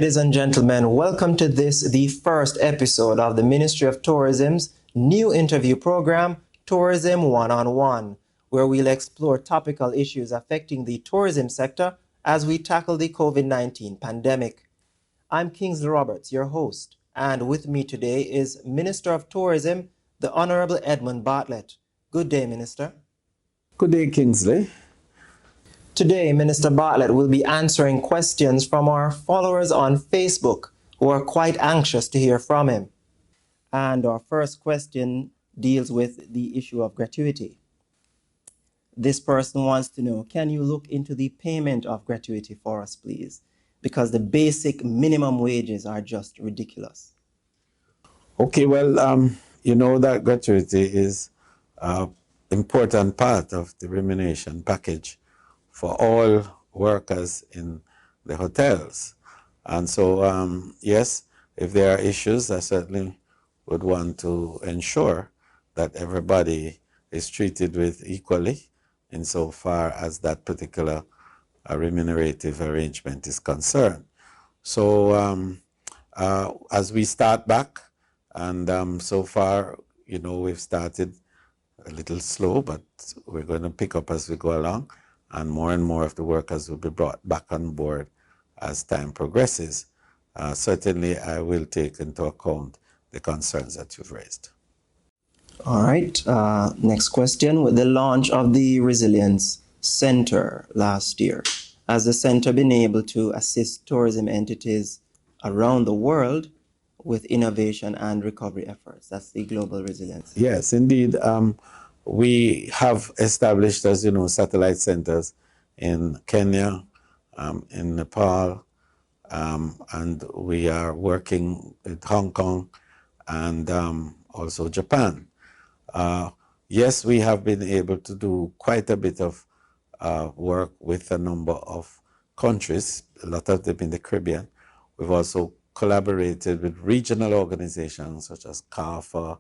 Ladies and gentlemen, welcome to the first episode of the Ministry of Tourism's new interview program, Tourism One-on-One, where we'll explore topical issues affecting the tourism sector as we tackle the COVID-19 pandemic. I'm Kingsley Roberts, your host, and with me today is Minister of Tourism, the Honorable Edmund Bartlett. Good day, Minister. Good day, Kingsley. Today, Minister Bartlett will be answering questions from our followers on Facebook who are quite anxious to hear from him. And our first question deals with the issue of gratuity. This person wants to know, can you look into the payment of gratuity for us, please? Because the basic minimum wages are just ridiculous. Okay, well, you know that gratuity is an important part of the remuneration package for all workers in the hotels. And so, yes, if there are issues, I certainly would want to ensure that everybody is treated with equally insofar as that particular remunerative arrangement is concerned. So as we start back, and so far, you know, we've started a little slow, but we're going to pick up as we go along, and more of the workers will be brought back on board as time progresses. Certainly, I will take into account the concerns that you've raised. All right. Next question. With the launch of the Resilience Center last year, has the center been able to assist tourism entities around the world with innovation and recovery efforts? That's the global resilience. Yes, indeed. We have established, as you know, satellite centers in Kenya, in Nepal, and we are working with Hong Kong and also Japan. Yes, we have been able to do quite a bit of work with a number of countries, a lot of them in the Caribbean. We've also collaborated with regional organizations such as CARFA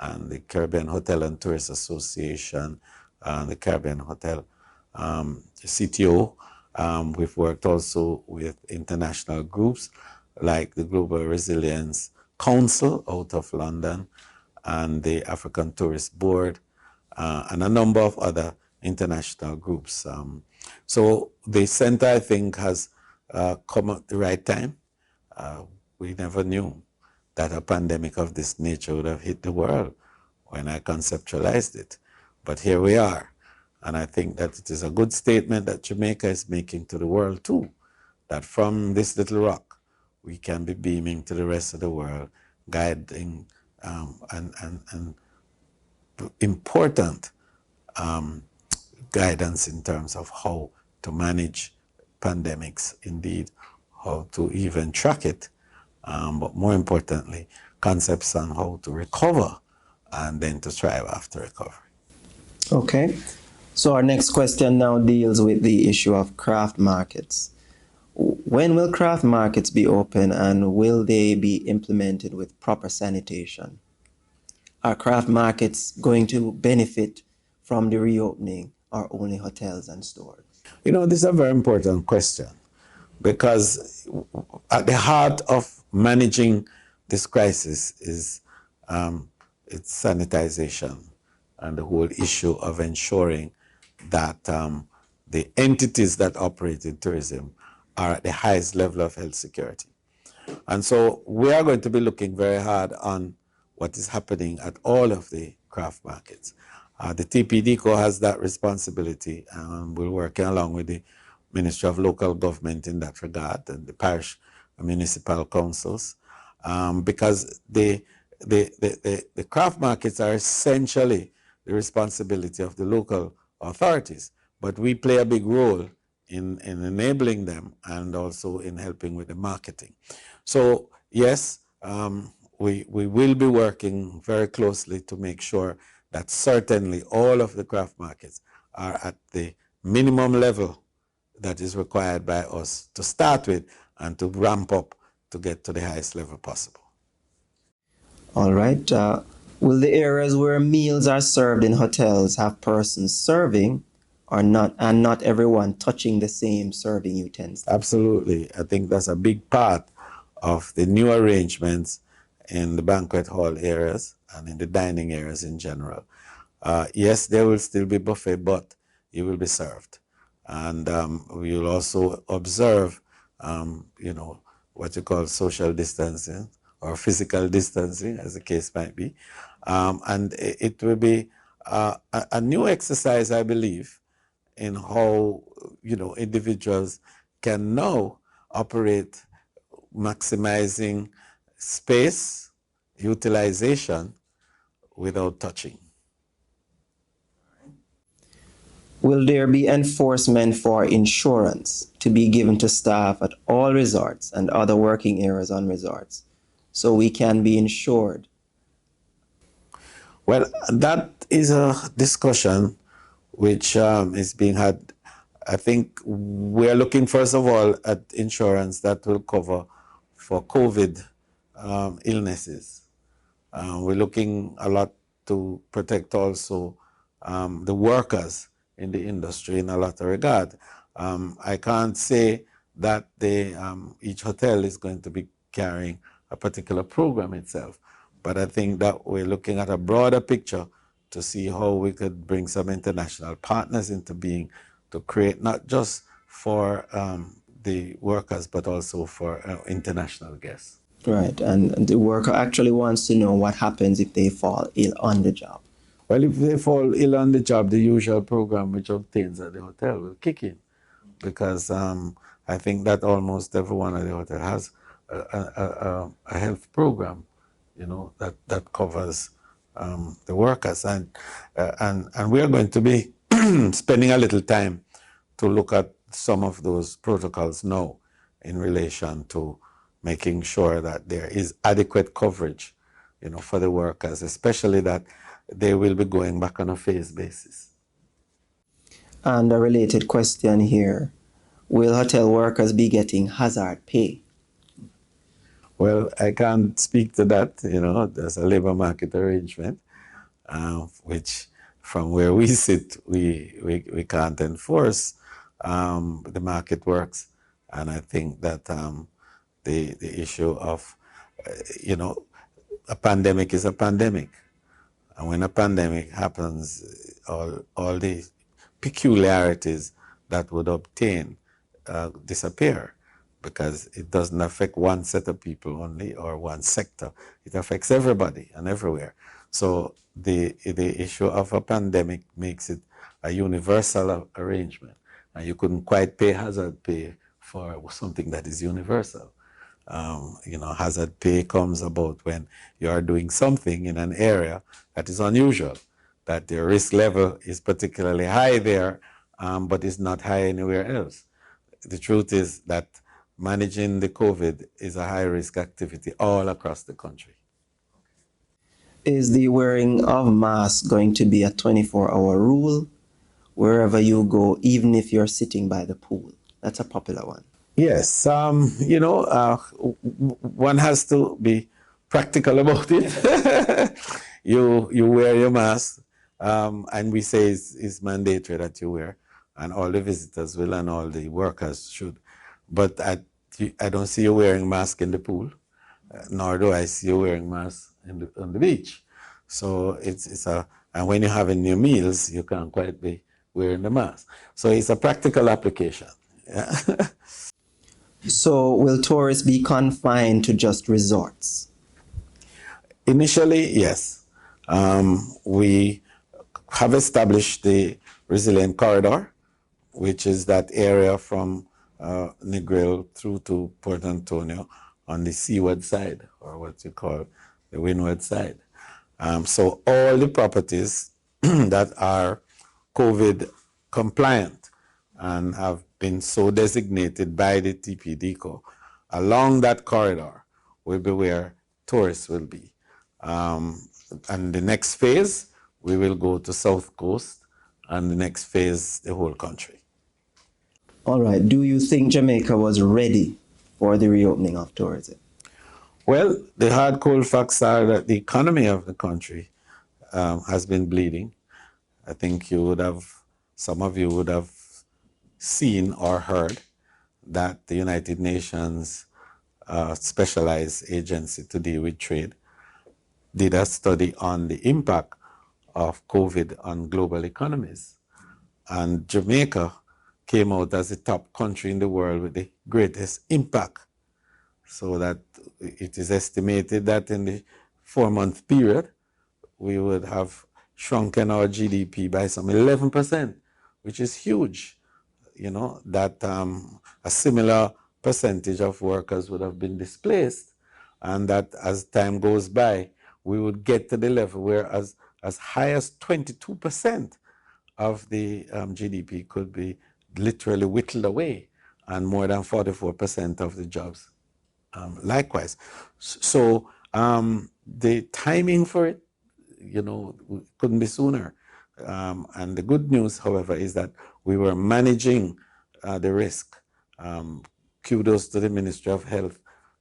and the Caribbean Hotel and Tourist Association, the Caribbean Hotel CTO. We've worked also with international groups like the Global Resilience Council out of London and the African Tourist Board and a number of other international groups. So the center, I think, has come at the right time. We never knew that a pandemic of this nature would have hit the world when I conceptualized it. But here we are. And I think that it is a good statement that Jamaica is making to the world too, that from this little rock, we can be beaming to the rest of the world, guiding and important guidance in terms of how to manage pandemics, indeed, how to even track it, but more importantly, concepts on how to recover and then to thrive after recovery. Okay. So our next question now deals with the issue of craft markets. When will craft markets be open and will they be implemented with proper sanitation? Are craft markets going to benefit from the reopening or only hotels and stores? You know, this is a very important question because at the heart of managing this crisis is its sanitization and the whole issue of ensuring that the entities that operate in tourism are at the highest level of health security. And so we are going to be looking very hard on what is happening at all of the craft markets. The TPDCO has that responsibility, and we're working along with the Ministry of Local Government in that regard and the parish and municipal councils, because the craft markets are essentially the responsibility of the local authorities, but we play a big role in enabling them and also in helping with the marketing. So yes, we will be working very closely to make sure that certainly all of the craft markets are at the minimum level that is required by us to start with and to ramp up to get to the highest level possible. All right. Will the areas where meals are served in hotels have persons serving or not, and not everyone touching the same serving utensils? Absolutely. I think that's a big part of the new arrangements in the banquet hall areas and in the dining areas in general. Yes, there will still be buffet, but you will be served. And we will also observe, what you call social distancing or physical distancing, as the case might be. And it will be a new exercise, I believe, in how, individuals can now operate maximizing space utilization without touching. Will there be enforcement for insurance to be given to staff at all resorts and other working areas on resorts so we can be insured? Well, that is a discussion which is being had. I think we're looking, first of all, at insurance that will cover for COVID illnesses. We're looking a lot to protect also the workers in the industry in a lot of regard. I can't say that each hotel is going to be carrying a particular program itself, but I think that we're looking at a broader picture to see how we could bring some international partners into being to create not just for the workers, but also for international guests. Right, and the worker actually wants to know what happens if they fall ill on the job. Well, if they fall ill on the job, the usual program which obtains at the hotel will kick in, because I think that almost everyone at the hotel has a health program, that covers the workers, and we are going to be spending a little time to look at some of those protocols now in relation to making sure that there is adequate coverage, for the workers, especially that they will be going back on a phased basis. And a related question here, will hotel workers be getting hazard pay? Well, I can't speak to that. There's a labor market arrangement, which from where we sit, we can't enforce. The market works. And I think that the issue of, a pandemic is a pandemic. And when a pandemic happens, all the peculiarities that would obtain disappear, because it doesn't affect one set of people only or one sector. It affects everybody and everywhere. So the issue of a pandemic makes it a universal arrangement. And you couldn't quite pay hazard pay for something that is universal. Hazard pay comes about when you are doing something in an area that is unusual, that the risk level is particularly high there, but is not high anywhere else. The truth is that managing the COVID is a high-risk activity all across the country. Is the wearing of masks going to be a 24-hour rule wherever you go, even if you're sitting by the pool? That's a popular one. Yes, one has to be practical about it. You wear your mask, and we say it's mandatory that you wear, and all the visitors will and all the workers should. But I don't see you wearing mask in the pool, nor do I see you wearing mask on the beach. So and when you're having your meals, you can't quite be wearing the mask. So it's a practical application. Yeah. So will tourists be confined to just resorts? Initially, yes. We have established the Resilient Corridor, which is that area from Negril through to Port Antonio on the seaward side, or what you call the windward side. So all the properties that are COVID compliant and have been so designated by the TPDCO along that corridor will be where tourists will be. And the next phase, we will go to South Coast, and the next phase, the whole country. All right. Do you think Jamaica was ready for the reopening of tourism? Well, the hard cold facts are that the economy of the country has been bleeding. I think some of you would have seen or heard that the United Nations a specialized agency to deal with trade, did a study on the impact of COVID on global economies. And Jamaica came out as the top country in the world with the greatest impact. So that it is estimated that in the 4-month period, we would have shrunken our GDP by some 11%, which is huge. You know, that a similar percentage of workers would have been displaced, and that as time goes by, we would get to the level where as high as 22% of the GDP could be literally whittled away, and more than 44% of the jobs likewise. So the timing for it, you know, couldn't be sooner. And the good news, however, is that we were managing the risk. Kudos to the Ministry of Health.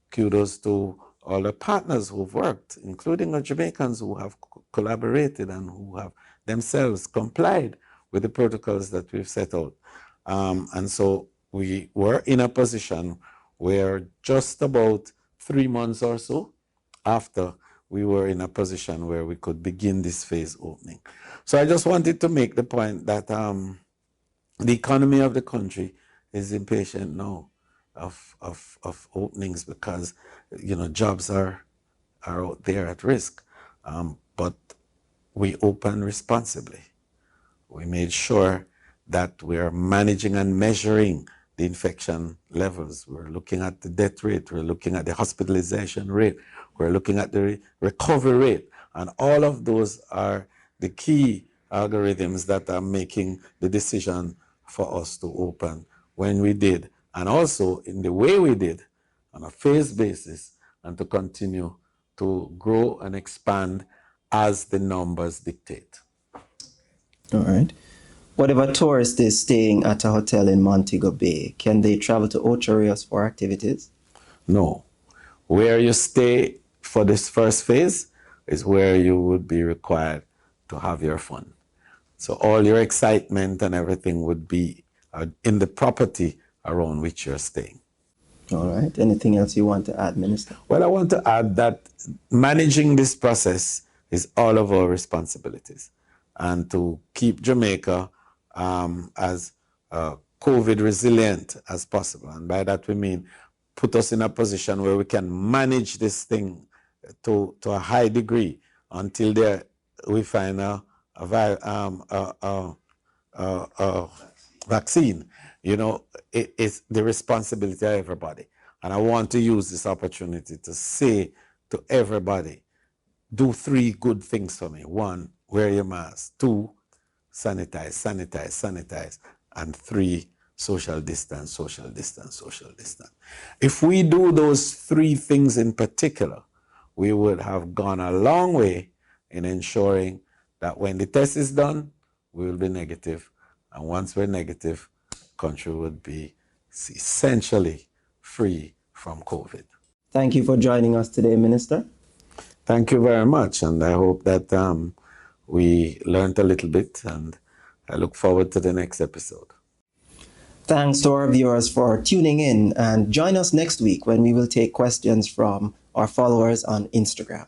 Kudos to all the partners who've worked, including the Jamaicans who have collaborated and who have themselves complied with the protocols that we've set out. And so we were in a position where just about 3 months or so after, we were in a position where we could begin this phase opening. So I just wanted to make the point that the economy of the country is impatient now of openings because, you know, jobs are out there at risk. But we open responsibly. We made sure that we are managing and measuring the infection levels. We're looking at the death rate. We're looking at the hospitalization rate. We're looking at the recovery rate. And all of those are the key algorithms that are making the decision for us to open when we did, and also in the way we did, on a phase basis, and to continue to grow and expand as the numbers dictate. All right. What if a tourist is staying at a hotel in Montego Bay? Can they travel to Ocho Rios for activities? No. Where you stay for this first phase is where you would be required to have your fun. So all your excitement and everything would be in the property around which you're staying. All right. Anything else you want to add, Minister? Well, I want to add that managing this process is all of our responsibilities, and to keep Jamaica as COVID resilient as possible. And by that we mean put us in a position where we can manage this thing to a high degree until we find a vaccine. You know, it's the responsibility of everybody. And I want to use this opportunity to say to everybody, do 3 good things for me. 1, wear your mask. 2, sanitize, sanitize, sanitize. And 3, social distance, social distance, social distance. If we do those 3 things in particular, we would have gone a long way in ensuring that when the test is done, we will be negative. And once we're negative, country would be essentially free from COVID. Thank you for joining us today, Minister. Thank you very much. And I hope that we learned a little bit, and I look forward to the next episode. Thanks to our viewers for tuning in, and join us next week when we will take questions from our followers on Instagram.